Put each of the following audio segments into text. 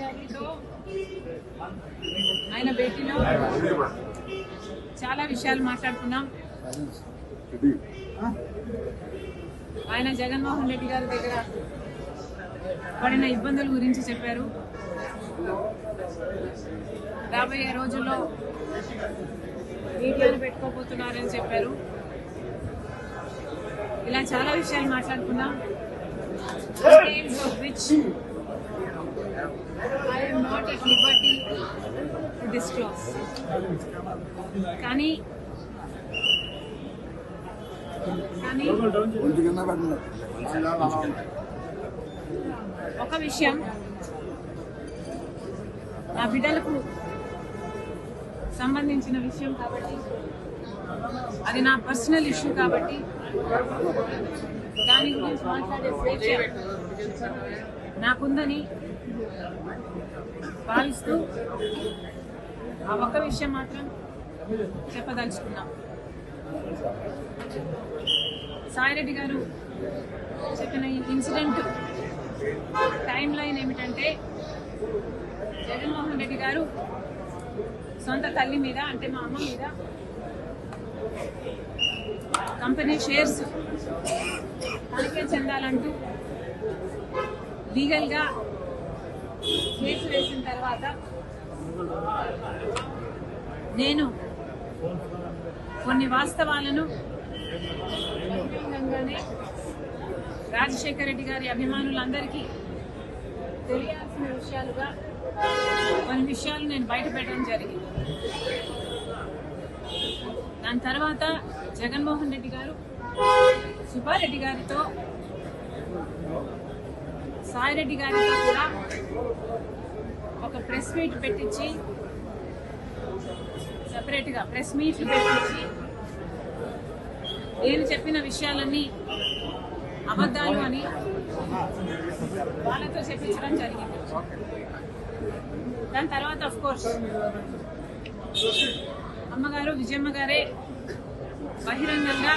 గారితో ఆయన భేటీలో చాలా విషయాలు మాట్లాడుకున్నాం. ఆయన జగన్మోహన్ రెడ్డి గారి దగ్గర పడిన ఇబ్బందుల గురించి చెప్పారు. రాబోయే రోజుల్లో మీడియాను పెట్టుకోబోతున్నారని చెప్పారు. ఇలా చాలా విషయాలు మాట్లాడుకున్నాం. Details of which I am not at liberty to disclose. కానీ ఒక విషయం, నా బిడ్డలకు సంబంధించిన విషయం కాబట్టి, అది నా పర్సనల్ ఇష్యూ కాబట్టి దాని గురించి మాట్లాడే స్వేచ్ఛ నాకుందని భావిస్తూ ఆ ఒక్క విషయం మాత్రం చెప్పదలుచుకున్నాం. సాయిరెడ్డి గారు చెప్పిన ఈ ఇన్సిడెంట్ టైం లైన్ ఏమిటంటే, జగన్మోహన్ రెడ్డి గారు సొంత తల్లి మీద, అంటే మా అమ్మ మీద కంపెనీ షేర్స్ తనకే చెందాలంటూ లీగల్గా కేసు వేసిన తర్వాత నేను కొన్ని వాస్తవాలను బహిరంగంగానే రాజశేఖర రెడ్డి గారి అభిమానులందరికీ తెలియాల్సిన విషయాలుగా కొన్ని విషయాలు నేను బయట పెట్టడం జరిగింది. దాని తర్వాత జగన్మోహన్ రెడ్డి గారు సుబ్బారెడ్డి గారితో, సాయిరెడ్డి గారితో కూడా ఒక ప్రెస్ మీట్ పెట్టించి, సపరేట్గా ప్రెస్ మీట్లు పెట్టించి నేను చెప్పిన విషయాలన్నీ అబద్ధాలు అని వాళ్ళతో చెప్పించడం జరిగింది. దాని తర్వాత ఆఫ్ కోర్స్ అమ్మగారు విజయమ్మ గారే బహిరంగంగా,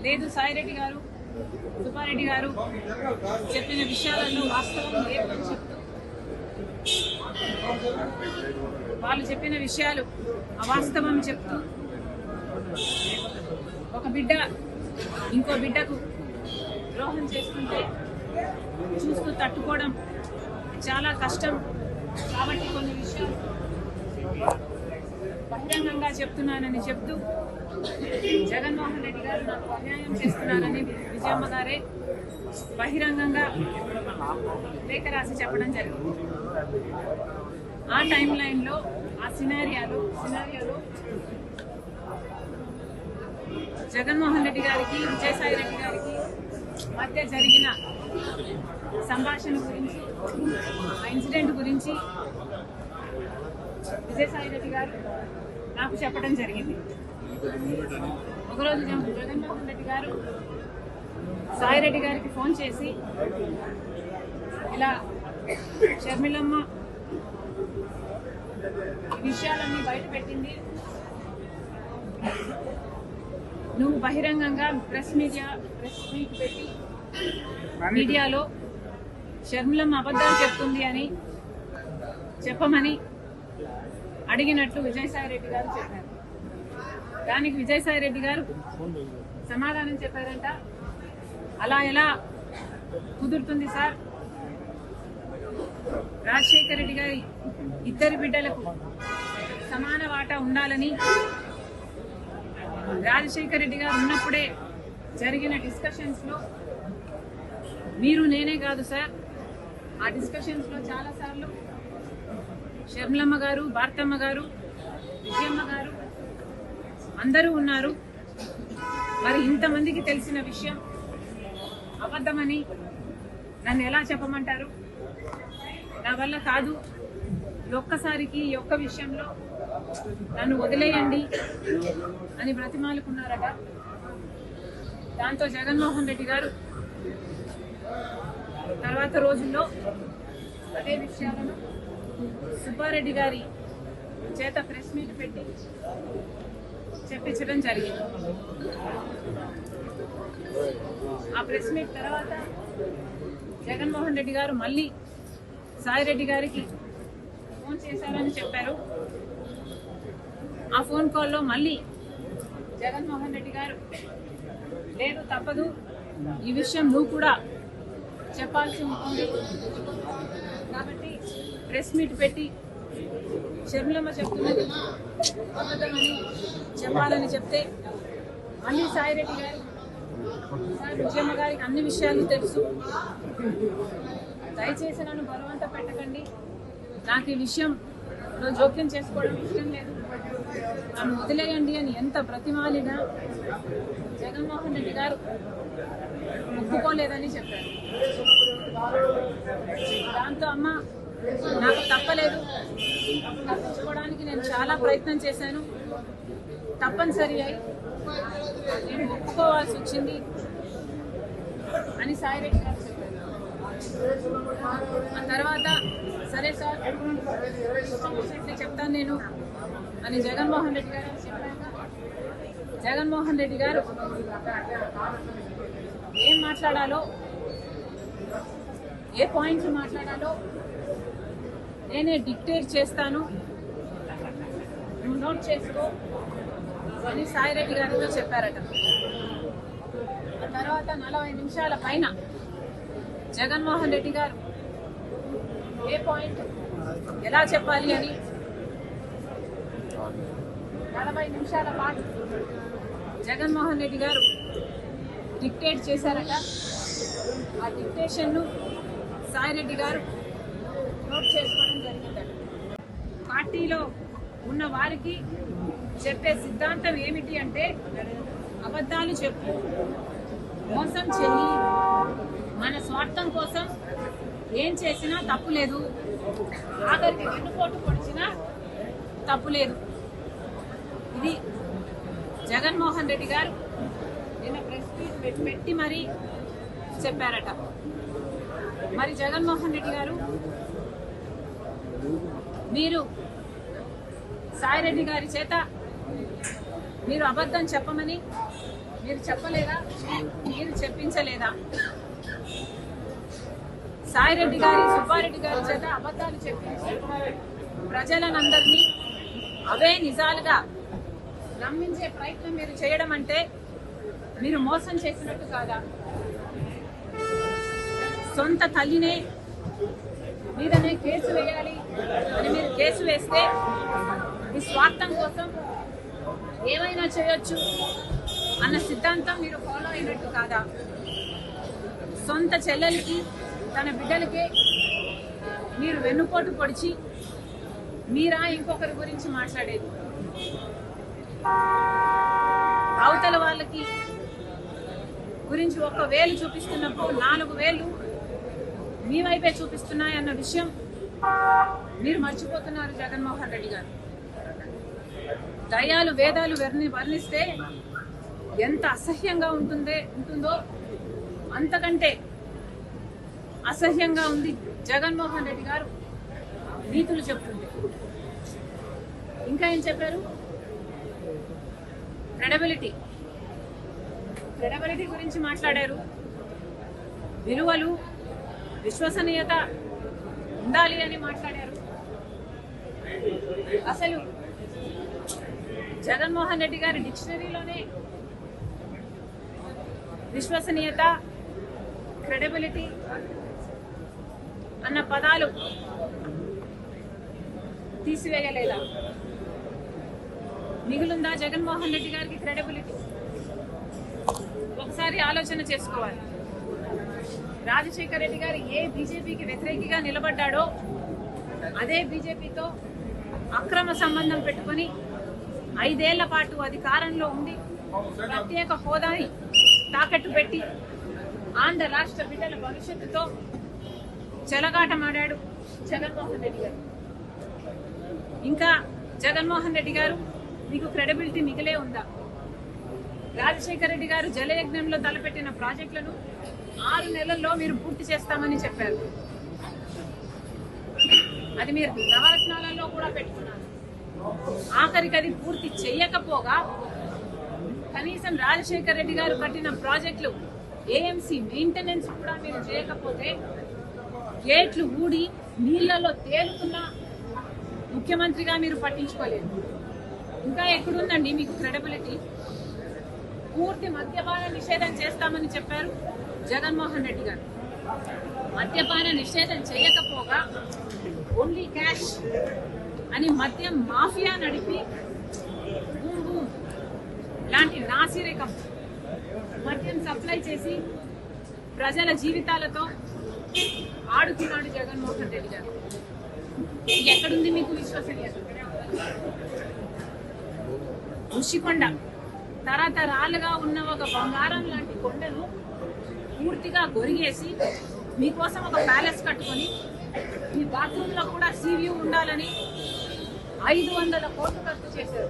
లేదు సాయిరెడ్డి గారు సుబ్బారెడ్డి గారు చెప్పిన విషయాలలో వాస్తవం లేదని చెప్తూ, వాళ్ళు చెప్పిన విషయాలు అవాస్తవం చెప్తూ, ఒక బిడ్డ ఇంకో బిడ్డకు ద్రోహం చేసుకుంటే చూస్తూ తట్టుకోవడం చాలా కష్టం కాబట్టి కొన్ని విషయాలు బహిరంగంగా చెప్తున్నానని చెప్తూ, జగన్మోహన్ రెడ్డి గారు నాకు అన్యాయం చేస్తున్నారని విజయమ్మ గారే బహిరంగంగా లేఖ రాసి చెప్పడం జరిగింది. ఆ టైం లైన్లో, ఆ సినారియోలో జగన్మోహన్ రెడ్డి గారికి విజయసాయి రెడ్డి గారికి మధ్య జరిగిన సంభాషణ గురించి, ఆ ఇన్సిడెంట్ గురించి విజయసాయి రెడ్డి గారు నాకు చెప్పడం జరిగింది. ఒకరోజు జగన్మోహన్ రెడ్డి గారు సాయిరెడ్డి గారికి ఫోన్ చేసి, ఇలా షర్మిలమ్మ ఈ విషయాలన్నీ బయట పెట్టింది, నువ్వు బహిరంగంగా ప్రెస్ మీట్ పెట్టి మీడియాలో షర్మిలమ్మ అబద్ధాలు చెప్తుంది అని చెప్పమని అడిగినట్లు విజయసాయి రెడ్డి గారు చెప్పారు. దానికి విజయసాయి రెడ్డి గారు సమాధానం చెప్పారంట, అలా ఎలా కుదురుతుంది సార్, రాజశేఖర రెడ్డి గారి ఇద్దరి బిడ్డలకు సమాన వాటా ఉండాలని రాజశేఖర రెడ్డి గారు ఉన్నప్పుడే జరిగిన డిస్కషన్స్ లో మీరు నేనే కాదు సార్, ఆ డిస్కషన్స్ లో చాలా సార్లు షర్మిలమ్మ గారు, భారతమ్మ గారు, విజయమ్మ గారు అందరూ ఉన్నారు. మరి ఇంతమందికి తెలిసిన విషయం అబద్ధమని నన్ను ఎలా చెప్పమంటారు? నా వల్ల కాదు, ఈ ఒక్కసారికి ఈ ఒక్క విషయంలో నన్ను వదిలేయండి అని బ్రతిమాలుకున్నారట. దాంతో జగన్మోహన్ రెడ్డి గారు తర్వాత రోజుల్లో అదే విషయాలను సుబ్బారెడ్డి గారి చేత ప్రెస్ మీట్ పెట్టి చెప్పించడం జరిగింది. ఆ ప్రెస్ మీట్ తర్వాత జగన్మోహన్ రెడ్డి గారు మళ్ళీ సాయిరెడ్డి గారికి ఫోన్ చేశారని చెప్పారు. ఆ ఫోన్ కాల్లో మళ్ళీ జగన్మోహన్ రెడ్డి గారు లేదు తప్పదు, ఈ విషయం నువ్వు కూడా చెప్పాల్సి ఉంటుంది కాబట్టి ప్రెస్ మీట్ పెట్టి షర్మిలమ్మ చెప్తున్నది అబద్ధమని చెప్పాలని చెప్తే మళ్ళీ సాయిరెడ్డి గారు విజయమ్మ గారికి అన్ని విషయాలు తెలుసు, దయచేసి నన్ను బలవంత పెట్టకండి, నాకు ఈ విషయంలో జోక్యం చేసుకోవడం ఇష్టం లేదు, నన్ను వదిలేయండి అని ఎంత బ్రతిమాలినా జగన్మోహన్ రెడ్డి గారు ఒప్పుకోలేదని చెప్పారు. దాంతో అమ్మ నాకు తప్పలేదు, తప్పించుకోవడానికి నేను చాలా ప్రయత్నం చేశాను, తప్పనిసరి అయి నేను ఒప్పుకోవాల్సి వచ్చింది అని సాయిరెడ్డి గారు చెప్పారు. ఆ తర్వాత సరే సార్ ఇష్టం వచ్చినట్లే చెప్తాను నేను అని జగన్మోహన్ రెడ్డి గారు చెప్పాక జగన్మోహన్ రెడ్డి గారు ఏం మాట్లాడాలో, ఏ పాయింట్లు మాట్లాడాలో నేనే డిక్టేట్ చేస్తాను, నువ్వు నోట్ చేసుకో అని సాయిరెడ్డి గారితో చెప్పారట. ఆ తర్వాత 40 నిమిషాల పైన జగన్మోహన్ రెడ్డి గారు ఏ పాయింట్ ఎలా చెప్పాలి అని 40 నిమిషాల పాటు జగన్మోహన్ రెడ్డి గారు డిక్టేట్ చేశారట. ఆ డిక్టేషన్ను సాయిరెడ్డి గారు నోట్ చేసుకోవడం జరిగిందట. పార్టీలో ఉన్న వారికి చెప్పే సిద్ధాంతం ఏమిటి అంటే అబద్ధాలు చెప్పు, మోసం చెయ్యి, మన స్వార్థం కోసం ఏం చేసినా తప్పు లేదు, ఆఖరికి వెన్నుపోటు పొడిచినా తప్పు లేదు. ఇది జగన్మోహన్ రెడ్డి గారు నిన్న ప్రెస్ మీట్ పెట్టి మరీ చెప్పారట. మరి జగన్మోహన్ రెడ్డి గారు మీరు సాయిరెడ్డి గారి చేత మీరు అబద్ధం చెప్పమని మీరు చెప్పలేదా, మీరు చెప్పించలేదా? సాయిరెడ్డి గారి సుబ్బారెడ్డి గారి చేత అబద్ధాలు చెప్పించి ప్రజలనందరినీ అవే నిజాలుగా నమ్మించే ప్రయత్నం మీరు చేయడం అంటే మీరు మోసం చేసినట్టు కాదా? సొంత తల్లినే మీదనే కేసు వేయాలి అని మీరు కేసు వేస్తే మీ స్వార్థం కోసం ఏమైనా చేయొచ్చు అన్న సిద్ధాంతం మీరు ఫాలో అయినట్టు కాదా? సొంత చెల్లెలకి తన బిడ్డలకే మీరు వెన్నుపోటు పొడిచి మీరా ఇంకొకరి గురించి మాట్లాడేది? అవతల వాళ్ళకి గురించి ఒక వేలు చూపిస్తున్నప్పుడు 4 వేలు మీ వైపే చూపిస్తున్నాయి అన్న విషయం మీరు మర్చిపోతున్నారు జగన్మోహన్ రెడ్డి గారు. దయాలు వేదాలు వర్ణిస్తే ఎంత అసహ్యంగా ఉంటుందో అంతకంటే అసహ్యంగా ఉంది జగన్మోహన్ రెడ్డి గారు నీతులు చెప్తుంది. ఇంకా ఏం చెప్పారు? క్రెడిబిలిటీ గురించి మాట్లాడారు. విలువలు, విశ్వసనీయత ఉండాలి అని మాట్లాడారు. అసలు జగన్మోహన్ రెడ్డి గారి డిక్షనరీలోనే విశ్వసనీయత, క్రెడిబిలిటీ అన్న పదాలు తీసివేయలేదా? మిగులుందా జగన్మోహన్ రెడ్డి గారికి క్రెడిబిలిటీ? ఒకసారి ఆలోచన చేసుకోవాలి. రాజశేఖర రెడ్డి గారు ఏ బీజేపీకి వ్యతిరేకిగా నిలబడ్డాడో అదే బీజేపీతో అక్రమ సంబంధం పెట్టుకుని 5 ఏళ్ల పాటు అధికారంలో ఉండి ప్రత్యేక హోదాని తాకట్టు పెట్టి ఆంధ్ర రాష్ట్ర బిడ్డల భవిష్యత్తుతో చెలగాటమాడాడు జగన్మోహన్ రెడ్డి గారు. ఇంకా జగన్మోహన్ రెడ్డి గారు మీకు క్రెడిబిలిటీ మిగిలే ఉందా? రాజశేఖర రెడ్డి గారు జలయజ్ఞంలో తలపెట్టిన ప్రాజెక్టులను 6 నెలల్లో మీరు పూర్తి చేస్తామని చెప్పారు. అది మీరు నవరత్నాలలో కూడా పెట్టుకున్నారు. ఆఖరికి అది పూర్తి చేయకపోగా కనీసం రాజశేఖర రెడ్డి గారు కట్టిన ప్రాజెక్టులు ఏఎంసీ మెయింటెనెన్స్ కూడా మీరు చేయకపోతే గేట్లు ఊడి నీళ్లలో తేలుతున్న ముఖ్యమంత్రిగా మీరు పట్టించుకోలేదు. ఇంకా ఎక్కడుందండి మీకు క్రెడిబిలిటీ? పూర్తి మద్యపాన నిషేధం చేస్తామని చెప్పారు జగన్మోహన్ రెడ్డి గారు. మద్యపాన నిషేధం చేయకపోగా ఓన్లీ క్యాష్ అని మద్యం మాఫియా నడిపి బూమ్ బూమ్ లాంటి నాసిరకం మద్యం సప్లై చేసి ప్రజల జీవితాలతో ఆడుతున్నాడు జగన్మోహన్ రెడ్డి గారు. ఎక్కడుంది మీకు విశ్వసనీయత? ఋషికొండ తరతరాలుగా ఉన్న ఒక బంగారం లాంటి కొండను పూర్తిగా గొరిగేసి మీకోసం ఒక ప్యాలెస్ కట్టుకొని మీ బాత్రూమ్ లో కూడా సీవ్యూ ఉండాలని 500 కోట్లు ఖర్చు చేశారు.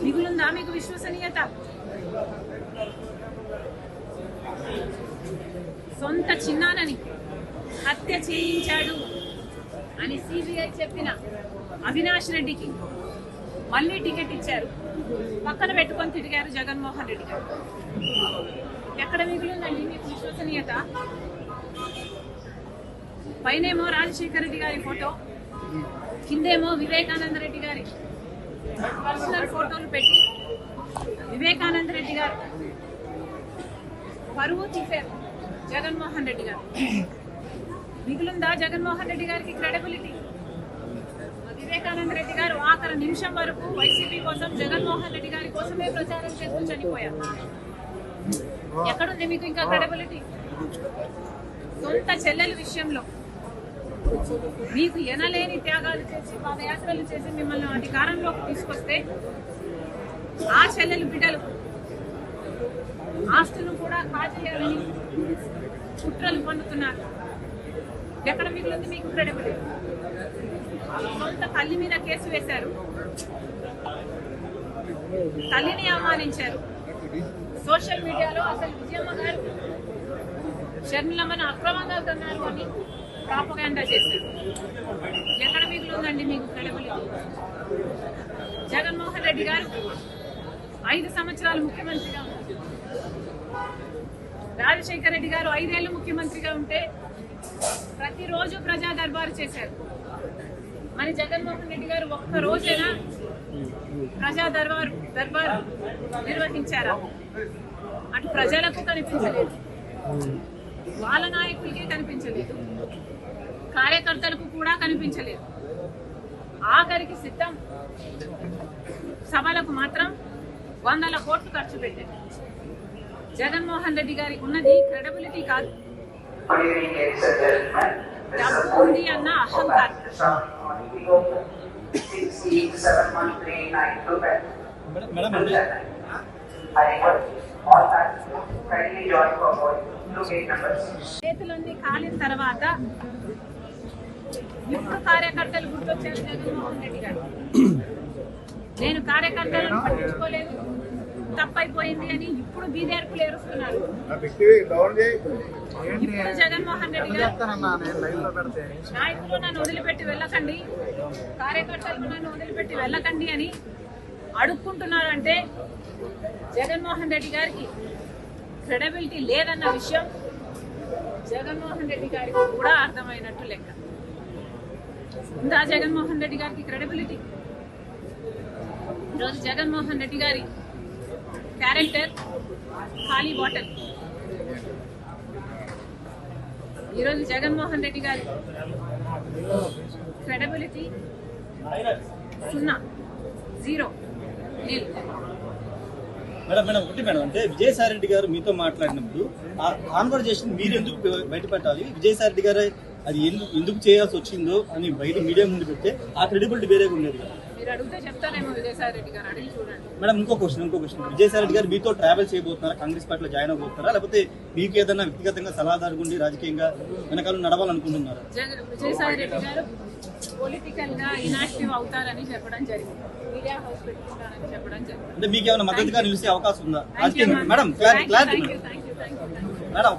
మిగులుందా మీకు విశ్వసనీయత? సొంత చిన్నానని హత్య చేయించాడు అని సిబిఐ చెప్పిన అవినాష్ రెడ్డికి మళ్ళీ టికెట్ ఇచ్చారు. పక్కన పెట్టుకొని తిరిగారు జగన్మోహన్ రెడ్డి గారు. ఎక్కడ మిగులుందండి మీకు విశ్వసనీయత? పైనేమో రాజశేఖర రెడ్డి గారి ఫోటో, కిందేమో వివేకానంద రెడ్డి గారి పర్సనల్ ఫోటోలు పెట్టి వివేకానంద రెడ్డి గారు పరువు తీశారు జగన్మోహన్ రెడ్డి గారు. మిగులుందా జగన్మోహన్ రెడ్డి గారికి క్రెడిబిలిటీ? వివేకానంద రెడ్డి గారు ఆఖరి నిమిషం వరకు వైసీపీ కోసం, జగన్మోహన్ రెడ్డి గారి కోసమే ప్రచారం చేస్తూ చనిపోయారు. ఎక్కడుంది మీకు ఇంకా క్రెడిబిలిటీ? సొంత చెల్లెల విషయంలో మీకు ఎనలేని త్యాగాలు చేసి, పాదయాత్రలు చేసి మిమ్మల్ని అధికారంలోకి తీసుకొస్తే ఆ చెల్లెలు బిడ్డలు ఆస్తులు కూడా కాజేయాలని కుట్రలు పన్నుతున్నారు. ఎక్కడ మిగిలింది మీకు క్రెడిబిలిటీ? సొంత తల్లి మీద కేసు వేశారు, తల్లిని అవమానించారు. సోషల్ మీడియాలో అసలు విజయమ్మ గారు షర్మిలమ్మను అక్రమంగా కన్నారు అని ప్రాపగాండా చేశారు. ఎక్కడ మిగిలిందండి మీకు క్రెడిబిలిటీ? జగన్మోహన్ రెడ్డి గారు 5 సంవత్సరాలు ముఖ్యమంత్రిగా ఉన్నారు. రాజశేఖర రెడ్డి గారు 5 ఏళ్లు ముఖ్యమంత్రిగా ఉంటే ప్రతిరోజు ప్రజా దర్బారు చేశారు. మరి జగన్మోహన్ రెడ్డి గారు ఒక్క రోజైనా ప్రజా దర్బారు నిర్వహించారా? అటు ప్రజలకు కనిపించలేదు, వాళ్ళ నాయకులకే కనిపించలేదు, కార్యకర్తలకు కూడా కనిపించలేదు. ఆఖరికి సిద్ధం సభలకు మాత్రం 100 కోట్లు ఖర్చు పెట్టారు. జగన్మోహన్ రెడ్డి గారికి ఉన్నది క్రెడిబిలిటీ కాదు, డబ్బు ఉంది అన్న అహంకారం. చేతులన్నీ కాలిన తర్వాత ఇప్పుడు కార్యకర్తలు గుర్తొచ్చారు జగన్మోహన్ రెడ్డి గారు. నేను కార్యకర్తలను పట్టించుకోలేదు, తప్పైపోయింది అని ఇప్పుడు బీదేర్పులు ఏరుస్తున్నారు. ఇప్పుడు జగన్మోహన్ రెడ్డి గారు నాయకులు నన్ను వదిలిపెట్టి వెళ్ళకండి, కార్యకర్తలు నన్ను వదిలిపెట్టి వెళ్ళకండి అని అడుక్కుంటున్నారంటే జగన్మోహన్ రెడ్డి గారికి క్రెడిబిలిటీ లేదన్న విషయం జగన్మోహన్ రెడ్డి గారికి కూడా అర్థమైనట్టు లెక్క. ఉందా జగన్మోహన్ రెడ్డి గారికి క్రెడిబిలిటీ? ఈరోజు జగన్మోహన్ రెడ్డి గారి క్యారెక్టర్ ఖాళీ బాటిల్. ఈరోజు జగన్మోహన్ రెడ్డి గారి క్రెడిబిలిటీ 0, 0, 0. మేడం ఒకటి మేడం, అంటే విజయసాయి రెడ్డి గారు మీతో మాట్లాడినప్పుడు ఆ కాన్వర్జేషన్ మీరు ఎందుకు బయటపెట్టాలి? విజయసాయి రెడ్డి గారు అది ఎందుకు చేయాల్సి వచ్చిందో అని బయట మీడియా ముందు పెడితే ఆ క్రెడిబిలిటీ వేరేగా ఉండేది కదా. మీరు అడిగితే చెప్తానేమో విజయసాయి రెడ్డి గారు, అడిగి చూడండి. మేడం ఇంకో క్వశ్చన్, విజయసాయి రెడ్డి గారు మీతో ట్రావెల్ చేయబోతున్నారా? కాంగ్రెస్ పార్టీలో జాయిన్ అవబోతున్నారా? లేకపోతే మీకు ఏదైనా వ్యక్తిగతంగా సలహాదారు ఉండి రాజకీయంగా వెనకాల నడవాలనుకుంటున్నారా? విజయసాయి రెడ్డి గారు పొలిటికల్ గా ఇనాక్టివ్ అవుతారని చెప్పడం జరిగింది, మీడియా హౌస్ పెట్టుకుంటారని చెప్పడం జరిగింది. అంటే మీకు ఏమైనా మద్దతుగా నిలిచే అవకాశం ఉందా రాజకీయంగా? Madam clarity madam.